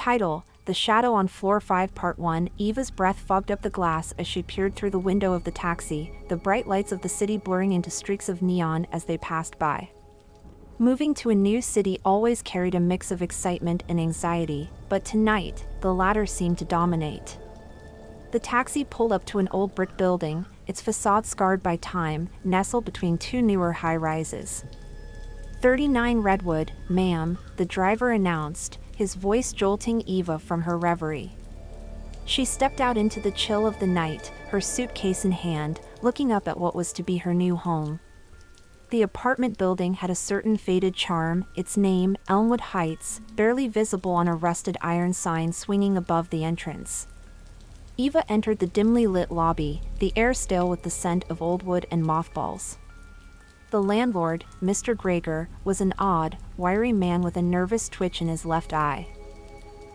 Title: The Shadow on Floor 5 Part 1. Eva's breath fogged up the glass as she peered through the window of the taxi, the bright lights of the city blurring into streaks of neon as they passed by. Moving to a new city always carried a mix of excitement and anxiety, but tonight, the latter seemed to dominate. The taxi pulled up to an old brick building, its facade scarred by time, nestled between two newer high-rises. 39 Redwood, ma'am, the driver announced, his voice jolting Eva from her reverie. She stepped out into the chill of the night, her suitcase in hand, looking up at what was to be her new home. The apartment building had a certain faded charm, its name, Elmwood Heights, barely visible on a rusted iron sign swinging above the entrance. Eva entered the dimly lit lobby, the air stale with the scent of old wood and mothballs. The landlord, Mr. Greger, was an odd, wiry man with a nervous twitch in his left eye.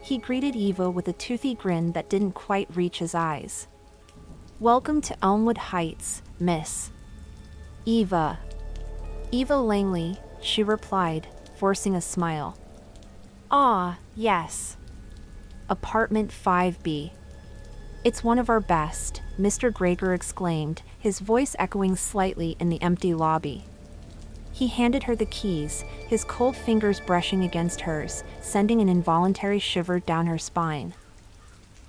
He greeted Eva with a toothy grin that didn't quite reach his eyes. "Welcome to Elmwood Heights, miss." "Eva." "Eva Langley," she replied, forcing a smile. "Ah, yes. Apartment 5B. It's one of our best," Mr. Greger exclaimed, his voice echoing slightly in the empty lobby. He handed her the keys, his cold fingers brushing against hers, sending an involuntary shiver down her spine.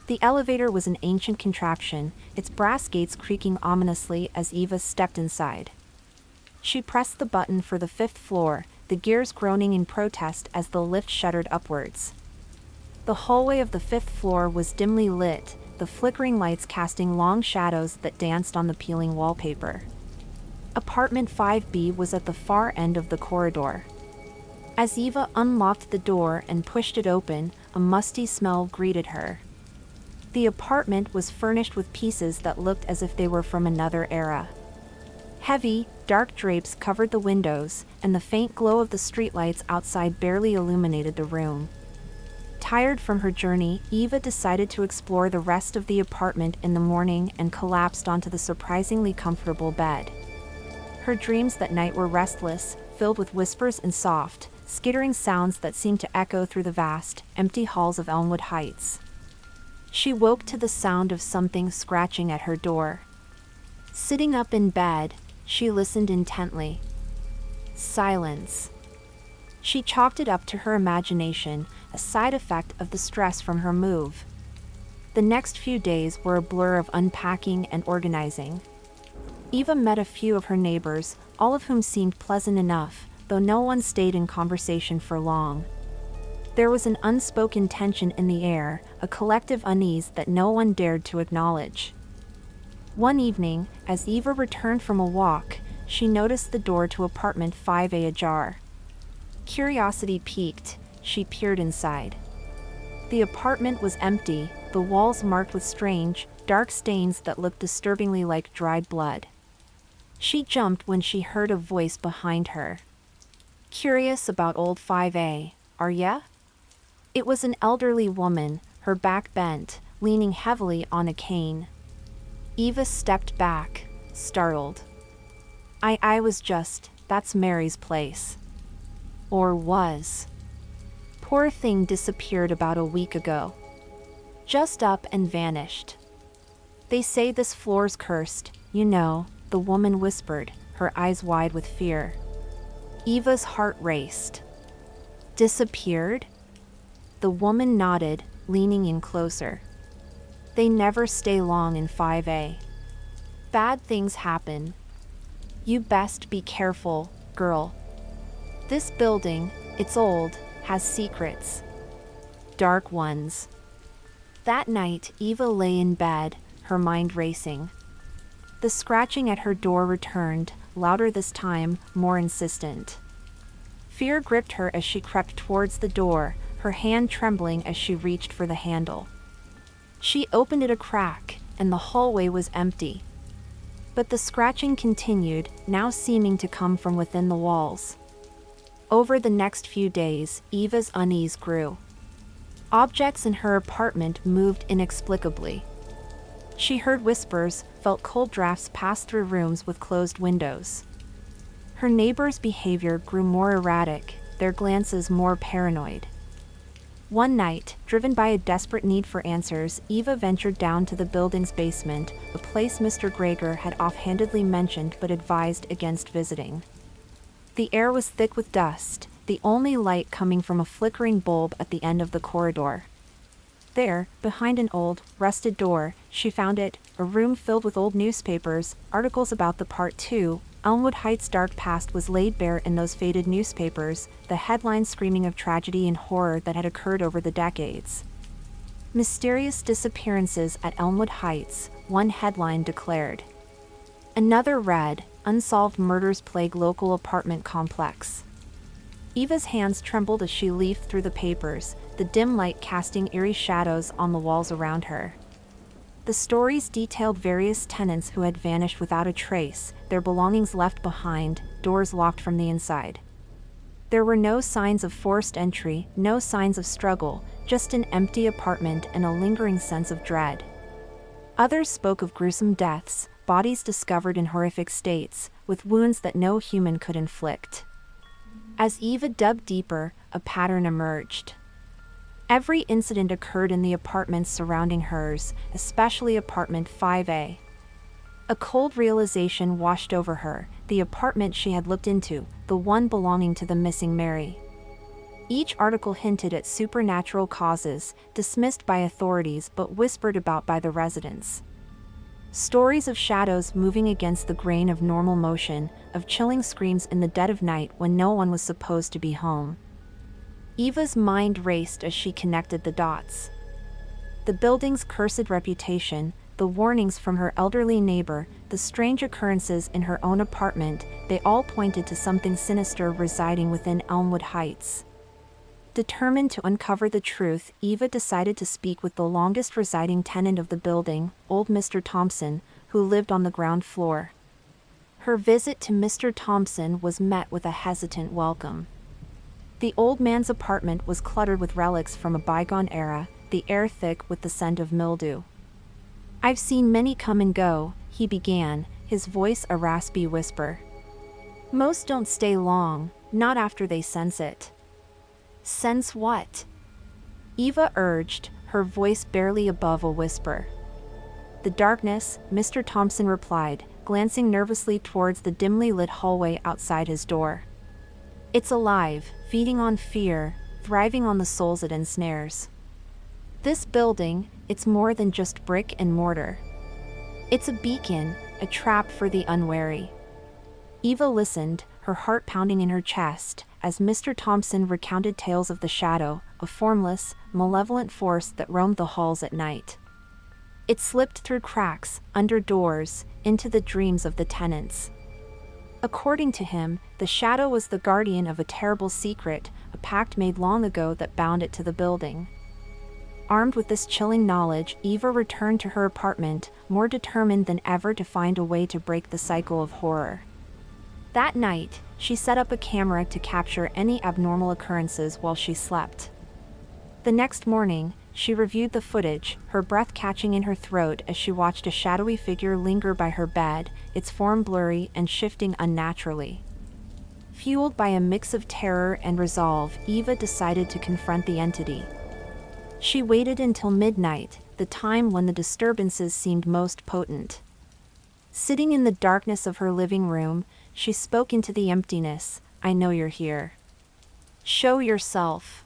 The elevator was an ancient contraption, its brass gates creaking ominously as Eva stepped inside. She pressed the button for the 5th floor, the gears groaning in protest as the lift shuddered upwards. The hallway of the 5th floor was dimly lit, the flickering lights casting long shadows that danced on the peeling wallpaper. Apartment 5B was at the far end of the corridor. As Eva unlocked the door and pushed it open, a musty smell greeted her. The apartment was furnished with pieces that looked as if they were from another era. Heavy, dark drapes covered the windows, and the faint glow of the streetlights outside barely illuminated the room. Tired from her journey, Eva decided to explore the rest of the apartment in the morning and collapsed onto the surprisingly comfortable bed. Her dreams that night were restless, filled with whispers and soft, skittering sounds that seemed to echo through the vast, empty halls of Elmwood Heights. She woke to the sound of something scratching at her door. Sitting up in bed, she listened intently. Silence. She chalked it up to her imagination, a side effect of the stress from her move. The next few days were a blur of unpacking and organizing. Eva met a few of her neighbors, all of whom seemed pleasant enough, though no one stayed in conversation for long. There was an unspoken tension in the air, a collective unease that no one dared to acknowledge. One evening, as Eva returned from a walk, she noticed the door to apartment 5A ajar. Curiosity piqued, she peered inside. The apartment was empty, the walls marked with strange, dark stains that looked disturbingly like dried blood. She jumped when she heard a voice behind her. "Curious about old 5A, are ya?" It was an elderly woman, her back bent, leaning heavily on a cane. Eva stepped back, startled. I was just, that's Mary's place." Or was. "Poor thing disappeared about a week ago. Just up and vanished. They say this floor's cursed, you know," the woman whispered, her eyes wide with fear. Eva's heart raced. "Disappeared?" The woman nodded, leaning in closer. "They never stay long in 5A. Bad things happen. You best be careful, girl. This building, it's old, has secrets. Dark ones." That night, Eva lay in bed, her mind racing. The scratching at her door returned, louder this time, more insistent. Fear gripped her as she crept towards the door, her hand trembling as she reached for the handle. She opened it a crack, and the hallway was empty. But the scratching continued, now seeming to come from within the walls. Over the next few days, Eva's unease grew. Objects in her apartment moved inexplicably. She heard whispers, felt cold drafts pass through rooms with closed windows. Her neighbors' behavior grew more erratic, their glances more paranoid. One night, driven by a desperate need for answers, Eva ventured down to the building's basement, a place Mr. Gregor had offhandedly mentioned but advised against visiting. The air was thick with dust, the only light coming from a flickering bulb at the end of the corridor. There, behind an old, rusted door, she found it, a room filled with old newspapers, articles about the Part 2, Elmwood Heights' dark past was laid bare in those faded newspapers, the headlines screaming of tragedy and horror that had occurred over the decades. Mysterious disappearances at Elmwood Heights, one headline declared. Another read, unsolved murders plague local apartment complex. Eva's hands trembled as she leafed through the papers, the dim light casting eerie shadows on the walls around her. The stories detailed various tenants who had vanished without a trace, their belongings left behind, doors locked from the inside. There were no signs of forced entry, no signs of struggle, just an empty apartment and a lingering sense of dread. Others spoke of gruesome deaths, bodies discovered in horrific states, with wounds that no human could inflict. As Eva dug deeper, a pattern emerged. Every incident occurred in the apartments surrounding hers, especially apartment 5A. A cold realization washed over her, the apartment she had looked into, the one belonging to the missing Mary. Each article hinted at supernatural causes, dismissed by authorities but whispered about by the residents. Stories of shadows moving against the grain of normal motion, of chilling screams in the dead of night when no one was supposed to be home. Eva's mind raced as she connected the dots. The building's cursed reputation, the warnings from her elderly neighbor, the strange occurrences in her own apartment, they all pointed to something sinister residing within Elmwood Heights. Determined to uncover the truth, Eva decided to speak with the longest residing tenant of the building, old Mr. Thompson, who lived on the ground floor. Her visit to Mr. Thompson was met with a hesitant welcome. The old man's apartment was cluttered with relics from a bygone era, the air thick with the scent of mildew. "I've seen many come and go," he began, his voice a raspy whisper. "Most don't stay long, not after they sense it." "Sense what?" Eva urged, her voice barely above a whisper. "The darkness," Mr. Thompson replied, glancing nervously towards the dimly lit hallway outside his door. "It's alive, feeding on fear, thriving on the souls it ensnares. This building, it's more than just brick and mortar. It's a beacon, a trap for the unwary." Eva listened, her heart pounding in her chest, as Mr. Thompson recounted tales of the shadow, a formless, malevolent force that roamed the halls at night. It slipped through cracks, under doors, into the dreams of the tenants. According to him, the shadow was the guardian of a terrible secret, a pact made long ago that bound it to the building. Armed with this chilling knowledge, Eva returned to her apartment, more determined than ever to find a way to break the cycle of horror. That night, she set up a camera to capture any abnormal occurrences while she slept. The next morning, she reviewed the footage, her breath catching in her throat as she watched a shadowy figure linger by her bed, its form blurry and shifting unnaturally. Fueled by a mix of terror and resolve, Eva decided to confront the entity. She waited until midnight, the time when the disturbances seemed most potent. Sitting in the darkness of her living room, she spoke into the emptiness, "I know you're here. Show yourself."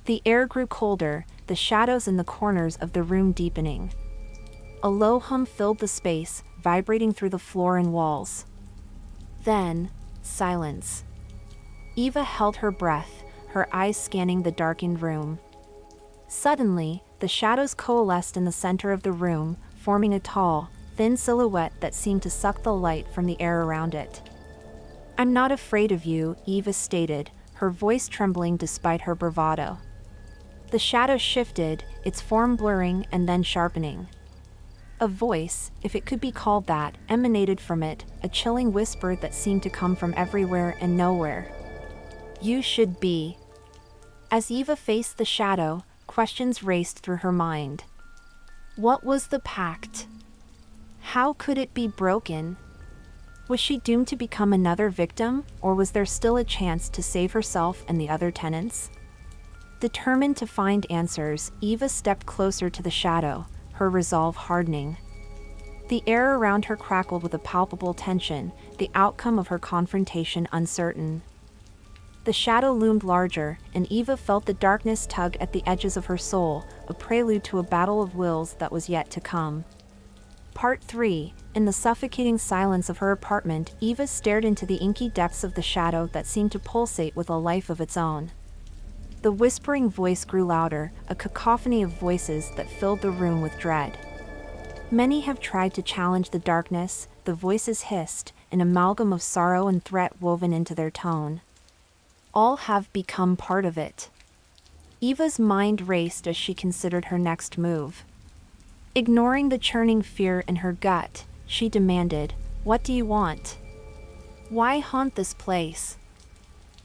The air grew colder, the shadows in the corners of the room deepening. A low hum filled the space, vibrating through the floor and walls. Then, silence. Eva held her breath, her eyes scanning the darkened room. Suddenly, the shadows coalesced in the center of the room, forming a tall, thin silhouette that seemed to suck the light from the air around it. "I'm not afraid of you," Eva stated, her voice trembling despite her bravado. The shadow shifted, its form blurring and then sharpening. A voice, if it could be called that, emanated from it, a chilling whisper that seemed to come from everywhere and nowhere. "You should be." As Eva faced the shadow, questions raced through her mind. What was the pact? How could it be broken? Was she doomed to become another victim, or was there still a chance to save herself and the other tenants? Determined to find answers, Eva stepped closer to the shadow, her resolve hardening. The air around her crackled with a palpable tension, the outcome of her confrontation uncertain. The shadow loomed larger, and Eva felt the darkness tug at the edges of her soul, a prelude to a battle of wills that was yet to come. Part 3. In the suffocating silence of her apartment, Eva stared into the inky depths of the shadow that seemed to pulsate with a life of its own. The whispering voice grew louder, a cacophony of voices that filled the room with dread. Many have tried to challenge the darkness, the voices hissed, an amalgam of sorrow and threat woven into their tone. All have become part of it. Eva's mind raced as she considered her next move. Ignoring the churning fear in her gut, she demanded, "What do you want? Why haunt this place?"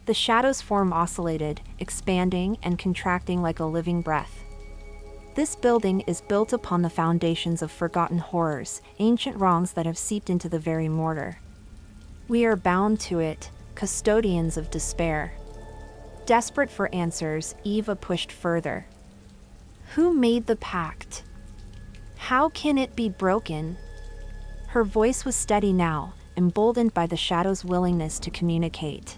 The shadow's form oscillated, expanding and contracting like a living breath. This building is built upon the foundations of forgotten horrors, ancient wrongs that have seeped into the very mortar. We are bound to it, custodians of despair. Desperate for answers, Eva pushed further. Who made the pact? How can it be broken? Her voice was steady now, emboldened by the shadow's willingness to communicate.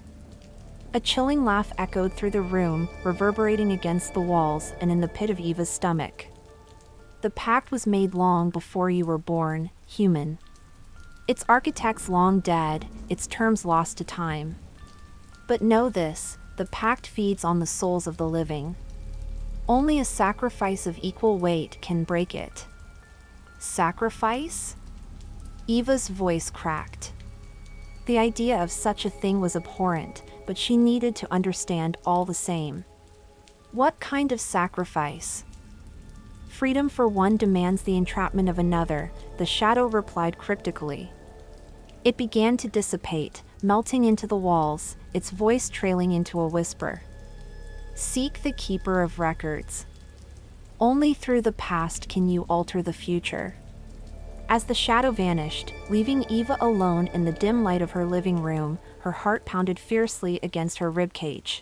A chilling laugh echoed through the room, reverberating against the walls and in the pit of Eva's stomach. The pact was made long before you were born, human. Its architects long dead, its terms lost to time. But know this, the pact feeds on the souls of the living. Only a sacrifice of equal weight can break it. Sacrifice? Eva's voice cracked. The idea of such a thing was abhorrent, but she needed to understand all the same. What kind of sacrifice? Freedom for one demands the entrapment of another, the shadow replied cryptically. It began to dissipate, melting into the walls, its voice trailing into a whisper. Seek the keeper of records. Only through the past can you alter the future. As the shadow vanished, leaving Eva alone in the dim light of her living room, her heart pounded fiercely against her ribcage.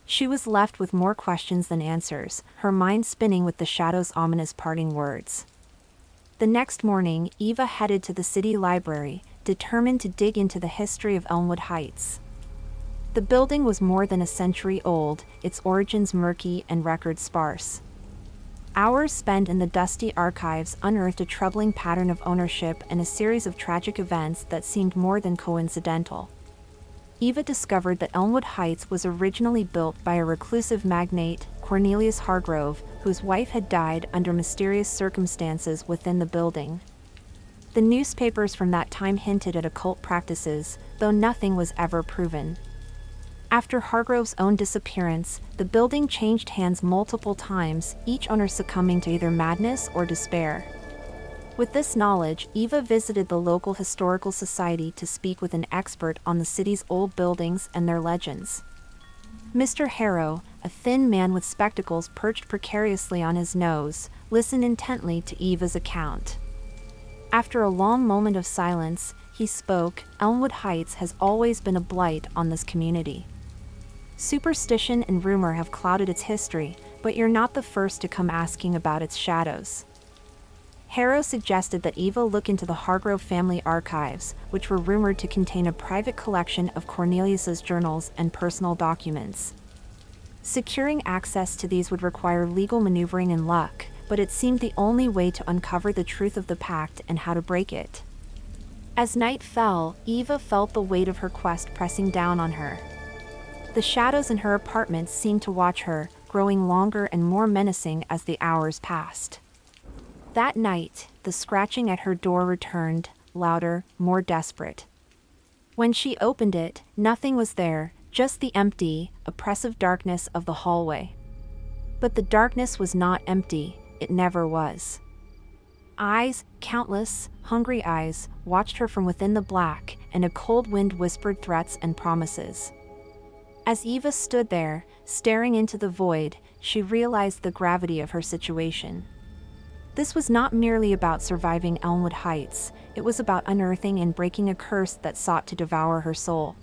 She was left with more questions than answers, her mind spinning with the shadow's ominous parting words. The next morning, Eva headed to the city library, determined to dig into the history of Elmwood Heights. The building was more than a century old, its origins murky and records sparse. Hours spent in the dusty archives unearthed a troubling pattern of ownership and a series of tragic events that seemed more than coincidental. Eva discovered that Elmwood Heights was originally built by a reclusive magnate, Cornelius Hargrove, whose wife had died under mysterious circumstances within the building. The newspapers from that time hinted at occult practices, though nothing was ever proven. After Hargrove's own disappearance, the building changed hands multiple times, each owner succumbing to either madness or despair. With this knowledge, Eva visited the local historical society to speak with an expert on the city's old buildings and their legends. Mr. Harrow, a thin man with spectacles perched precariously on his nose, listened intently to Eva's account. After a long moment of silence, he spoke. Elmwood Heights has always been a blight on this community. Superstition and rumor have clouded its history, but you're not the first to come asking about its shadows. Harrow suggested that Eva look into the Hargrove family archives, which were rumored to contain a private collection of Cornelius's journals and personal documents. Securing access to these would require legal maneuvering and luck, but it seemed the only way to uncover the truth of the pact and how to break it. As night fell, Eva felt the weight of her quest pressing down on her. The shadows in her apartment seemed to watch her, growing longer and more menacing as the hours passed. That night, the scratching at her door returned, louder, more desperate. When she opened it, nothing was there, just the empty, oppressive darkness of the hallway. But the darkness was not empty, it never was. Eyes, countless, hungry eyes, watched her from within the black, and a cold wind whispered threats and promises. As Eva stood there, staring into the void, she realized the gravity of her situation. This was not merely about surviving Elmwood Heights, it was about unearthing and breaking a curse that sought to devour her soul.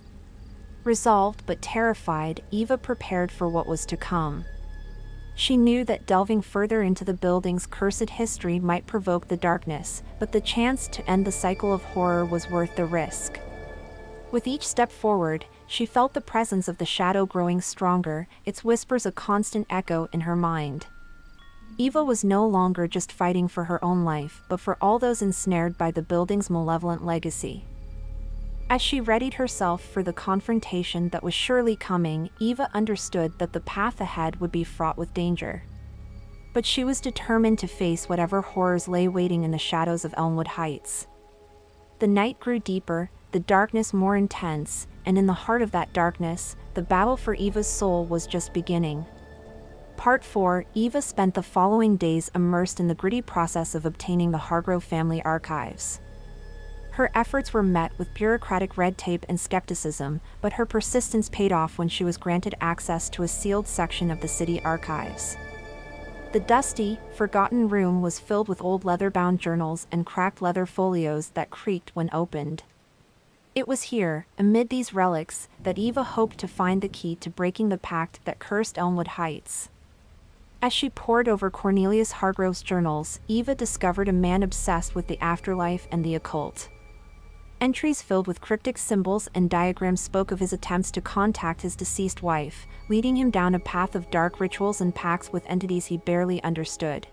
Resolved but terrified, Eva prepared for what was to come. She knew that delving further into the building's cursed history might provoke the darkness, but the chance to end the cycle of horror was worth the risk. With each step forward, she felt the presence of the shadow growing stronger, its whispers a constant echo in her mind. Eva was no longer just fighting for her own life, but for all those ensnared by the building's malevolent legacy. As she readied herself for the confrontation that was surely coming, Eva understood that the path ahead would be fraught with danger. But she was determined to face whatever horrors lay waiting in the shadows of Elmwood Heights. The night grew deeper, the darkness more intense, and in the heart of that darkness, the battle for Eva's soul was just beginning. Part 4. Eva spent the following days immersed in the gritty process of obtaining the Hargrove family archives. Her efforts were met with bureaucratic red tape and skepticism, but her persistence paid off when she was granted access to a sealed section of the city archives. The dusty, forgotten room was filled with old leather-bound journals and cracked leather folios that creaked when opened. It was here, amid these relics, that Eva hoped to find the key to breaking the pact that cursed Elmwood Heights. As she pored over Cornelius Hargrove's journals, Eva discovered a man obsessed with the afterlife and the occult. Entries filled with cryptic symbols and diagrams spoke of his attempts to contact his deceased wife, leading him down a path of dark rituals and pacts with entities he barely understood.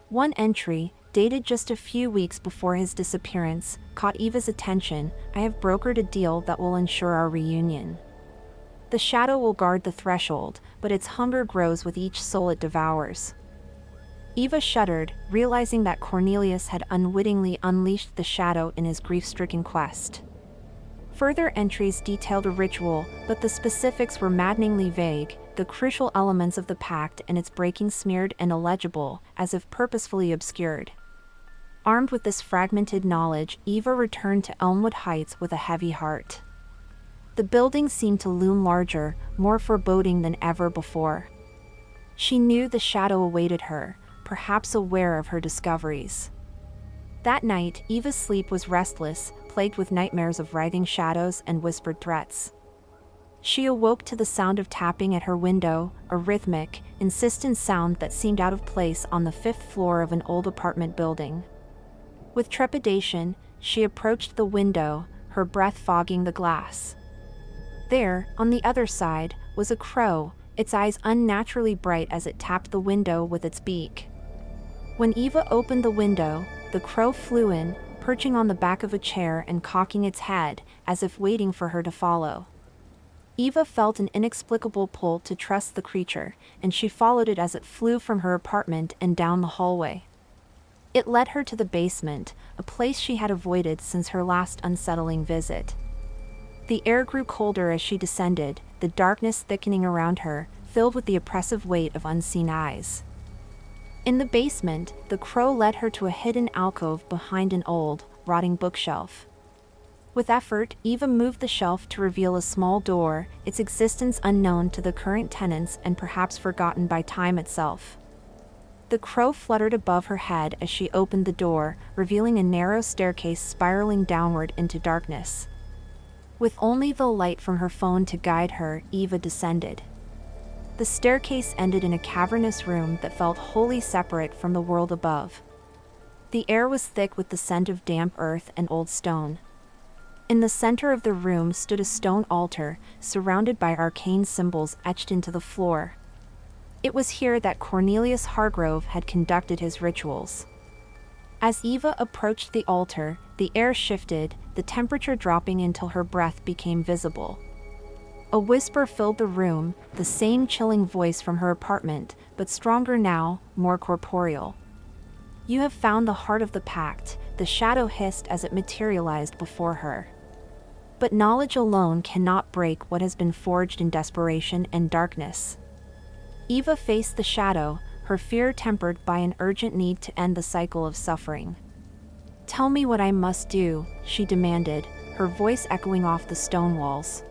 One entry, dated just a few weeks before his disappearance, caught Eva's attention. "I have brokered a deal that will ensure our reunion. The shadow will guard the threshold, but its hunger grows with each soul it devours." Eva shuddered, realizing that Cornelius had unwittingly unleashed the shadow in his grief-stricken quest. Further entries detailed a ritual, but the specifics were maddeningly vague, the crucial elements of the pact and its breaking smeared and illegible, as if purposefully obscured. Armed with this fragmented knowledge, Eva returned to Elmwood Heights with a heavy heart. The building seemed to loom larger, more foreboding than ever before. She knew the shadow awaited her, perhaps aware of her discoveries. That night, Eva's sleep was restless, plagued with nightmares of writhing shadows and whispered threats. She awoke to the sound of tapping at her window, a rhythmic, insistent sound that seemed out of place on the 5th floor of an old apartment building. With trepidation, she approached the window, her breath fogging the glass. There, on the other side, was a crow, its eyes unnaturally bright as it tapped the window with its beak. When Eva opened the window, the crow flew in, perching on the back of a chair and cocking its head, as if waiting for her to follow. Eva felt an inexplicable pull to trust the creature, and she followed it as it flew from her apartment and down the hallway. It led her to the basement, a place she had avoided since her last unsettling visit. The air grew colder as she descended, the darkness thickening around her, filled with the oppressive weight of unseen eyes. In the basement, the crow led her to a hidden alcove behind an old, rotting bookshelf. With effort, Eva moved the shelf to reveal a small door, its existence unknown to the current tenants and perhaps forgotten by time itself. The crow fluttered above her head as she opened the door, revealing a narrow staircase spiraling downward into darkness. With only the light from her phone to guide her, Eva descended. The staircase ended in a cavernous room that felt wholly separate from the world above. The air was thick with the scent of damp earth and old stone. In the center of the room stood a stone altar, surrounded by arcane symbols etched into the floor. It was here that Cornelius Hargrove had conducted his rituals. As Eva approached the altar, the air shifted, the temperature dropping until her breath became visible. A whisper filled the room, the same chilling voice from her apartment, but stronger now, more corporeal. "You have found the heart of the pact," the shadow hissed as it materialized before her. But knowledge alone cannot break what has been forged in desperation and darkness. Eva faced the shadow, her fear tempered by an urgent need to end the cycle of suffering. "Tell me what I must do," she demanded, her voice echoing off the stone walls.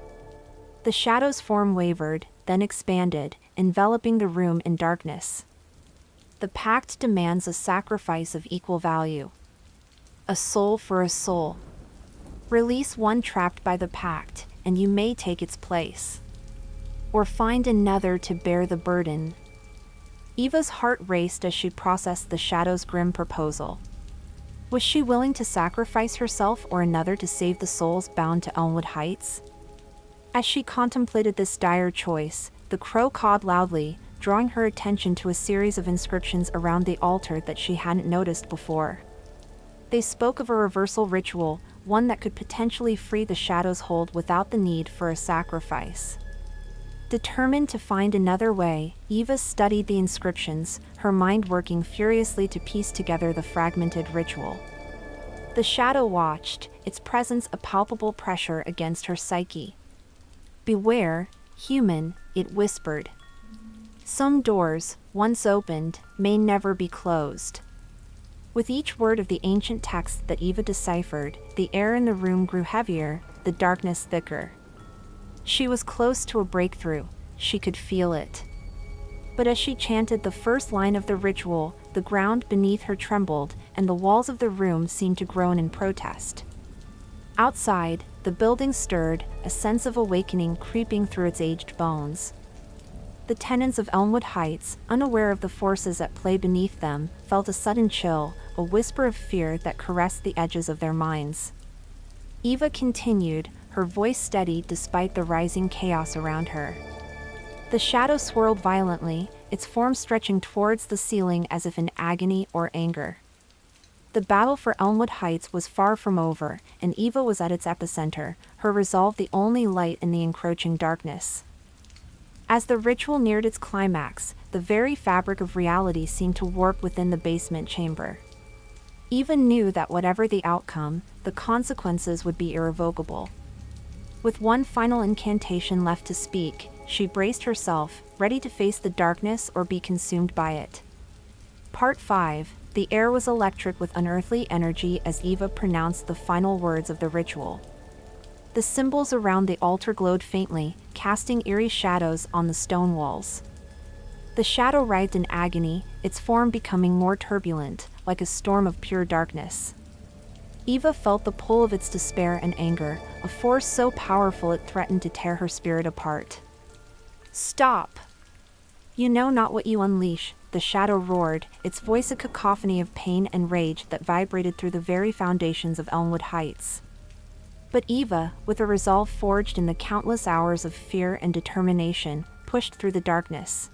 The shadow's form wavered, then expanded, enveloping the room in darkness. "The pact demands a sacrifice of equal value. A soul for a soul. Release one trapped by the pact, and you may take its place. Or find another to bear the burden." Eva's heart raced as she processed the shadow's grim proposal. Was she willing to sacrifice herself or another to save the souls bound to Elmwood Heights? As she contemplated this dire choice, the crow cawed loudly, drawing her attention to a series of inscriptions around the altar that she hadn't noticed before. They spoke of a reversal ritual, one that could potentially free the shadow's hold without the need for a sacrifice. Determined to find another way, Eva studied the inscriptions, her mind working furiously to piece together the fragmented ritual. The shadow watched, its presence a palpable pressure against her psyche. "Beware, human," it whispered. "Some doors, once opened, may never be closed." With each word of the ancient text that Eva deciphered, the air in the room grew heavier, the darkness thicker. She was close to a breakthrough, she could feel it. But as she chanted the first line of the ritual, the ground beneath her trembled, and the walls of the room seemed to groan in protest. Outside, the building stirred, a sense of awakening creeping through its aged bones. The tenants of Elmwood Heights, unaware of the forces at play beneath them, felt a sudden chill, a whisper of fear that caressed the edges of their minds. Eva continued, her voice steady despite the rising chaos around her. The shadow swirled violently, its form stretching towards the ceiling as if in agony or anger. The battle for Elmwood Heights was far from over, and Eva was at its epicenter, her resolve the only light in the encroaching darkness. As the ritual neared its climax, the very fabric of reality seemed to warp within the basement chamber. Eva knew that whatever the outcome, the consequences would be irrevocable. With one final incantation left to speak, she braced herself, ready to face the darkness or be consumed by it. Part 5. The air was electric with unearthly energy as Eva pronounced the final words of the ritual. The symbols around the altar glowed faintly, casting eerie shadows on the stone walls. The shadow writhed in agony, its form becoming more turbulent, like a storm of pure darkness. Eva felt the pull of its despair and anger, a force so powerful it threatened to tear her spirit apart. "Stop! You know not what you unleash," the shadow roared, its voice a cacophony of pain and rage that vibrated through the very foundations of Elmwood Heights. But Eva, with a resolve forged in the countless hours of fear and determination, pushed through the darkness.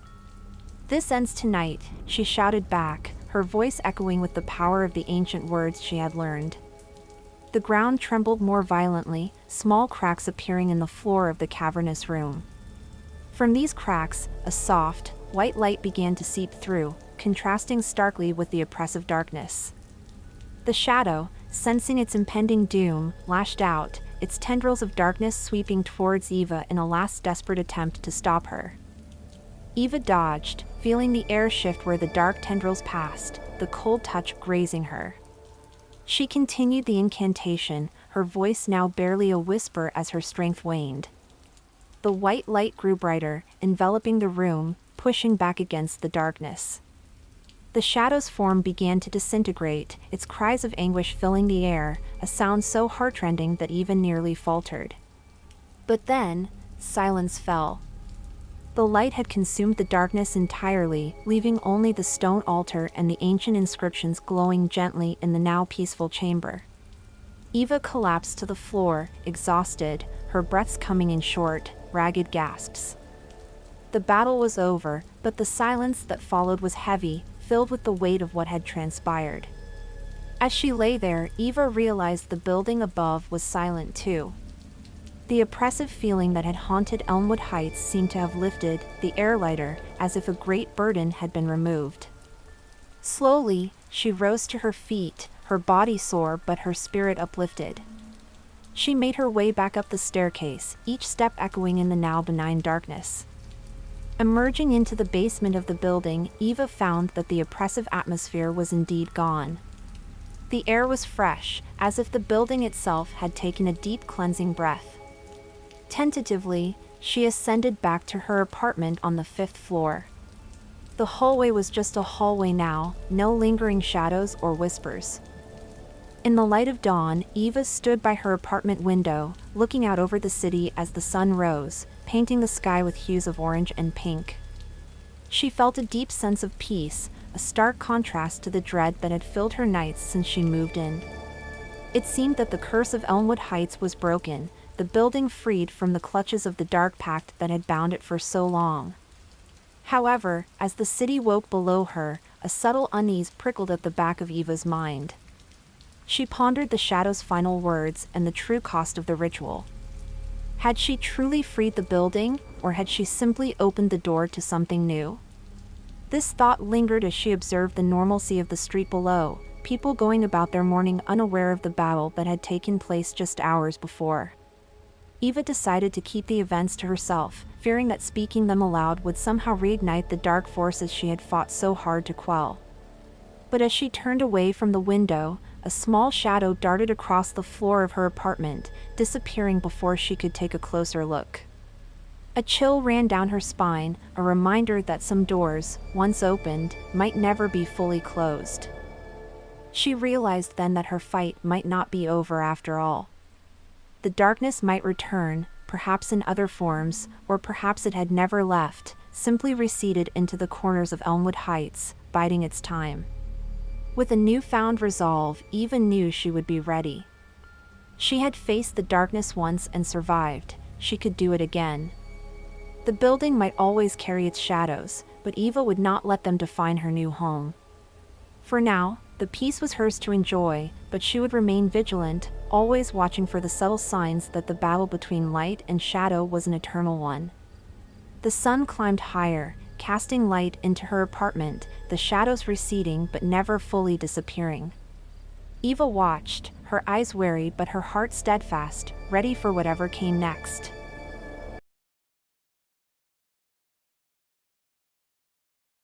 "This ends tonight," she shouted back, her voice echoing with the power of the ancient words she had learned. The ground trembled more violently, small cracks appearing in the floor of the cavernous room. From these cracks, a soft, white light began to seep through, contrasting starkly with the oppressive darkness. The shadow, sensing its impending doom, lashed out, its tendrils of darkness sweeping towards Eva in a last desperate attempt to stop her. Eva dodged, feeling the air shift where the dark tendrils passed, the cold touch grazing her. She continued the incantation, her voice now barely a whisper as her strength waned. The white light grew brighter, enveloping the room, pushing back against the darkness. The shadow's form began to disintegrate, its cries of anguish filling the air, a sound so heartrending that Eva nearly faltered. But then, silence fell. The light had consumed the darkness entirely, leaving only the stone altar and the ancient inscriptions glowing gently in the now peaceful chamber. Eva collapsed to the floor, exhausted, her breaths coming in short, ragged gasps. The battle was over, but the silence that followed was heavy, filled with the weight of what had transpired. As she lay there, Eva realized the building above was silent too. The oppressive feeling that had haunted Elmwood Heights seemed to have lifted, the air lighter, as if a great burden had been removed. Slowly, she rose to her feet, her body sore but her spirit uplifted. She made her way back up the staircase, each step echoing in the now benign darkness. Emerging into the basement of the building, Eva found that the oppressive atmosphere was indeed gone. The air was fresh, as if the building itself had taken a deep cleansing breath. Tentatively, she ascended back to her apartment on the 5th floor. The hallway was just a hallway now, no lingering shadows or whispers. In the light of dawn, Eva stood by her apartment window, looking out over the city as the sun rose, painting the sky with hues of orange and pink. She felt a deep sense of peace, a stark contrast to the dread that had filled her nights since she moved in. It seemed that the curse of Elmwood Heights was broken, the building freed from the clutches of the dark pact that had bound it for so long. However, as the city woke below her, a subtle unease prickled at the back of Eva's mind. She pondered the shadow's final words and the true cost of the ritual. Had she truly freed the building, or had she simply opened the door to something new? This thought lingered as she observed the normalcy of the street below, people going about their morning unaware of the battle that had taken place just hours before. Eva decided to keep the events to herself, fearing that speaking them aloud would somehow reignite the dark forces she had fought so hard to quell. But as she turned away from the window, a small shadow darted across the floor of her apartment, disappearing before she could take a closer look. A chill ran down her spine, a reminder that some doors, once opened, might never be fully closed. She realized then that her fight might not be over after all. The darkness might return, perhaps in other forms, or perhaps it had never left, simply receded into the corners of Elmwood Heights, biding its time. With a newfound resolve, Eva knew she would be ready. She had faced the darkness once and survived. She could do it again. The building might always carry its shadows, but Eva would not let them define her new home. For now, the peace was hers to enjoy, but she would remain vigilant, always watching for the subtle signs that the battle between light and shadow was an eternal one. The sun climbed higher, casting light into her apartment, the shadows receding but never fully disappearing. Eva watched, her eyes wary but her heart steadfast, ready for whatever came next.